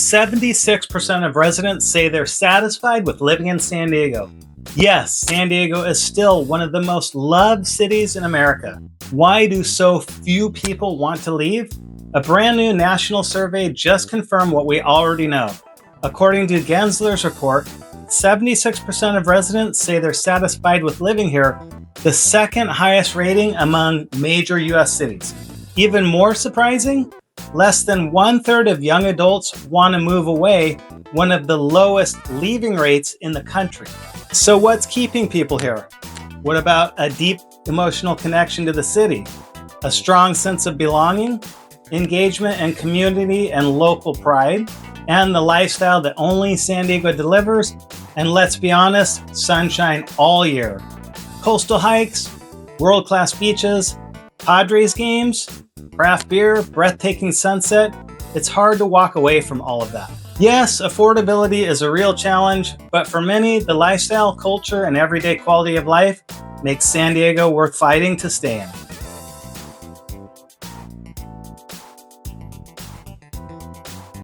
76% of residents say they're satisfied with living in San Diego. Yes, San Diego is still one of the most loved cities in America. Why do so few people want to leave? A brand new national survey just confirmed what we already know. According to Gensler's report, 76% of residents say they're satisfied with living here, the second highest rating among major US cities. Even more surprising, less than 1/3 of young adults want to move away, one of the lowest leaving rates in the country. So what's keeping people here? What about a deep emotional connection to the city? A strong sense of belonging, engagement and community and local pride, and the lifestyle that only San Diego delivers, and let's be honest, sunshine all year. Coastal hikes, world-class beaches, Padres games, craft beer, breathtaking sunset. It's hard to walk away from all of that. Yes, affordability is a real challenge, but for many, the lifestyle, culture, and everyday quality of life makes San Diego worth fighting to stay in.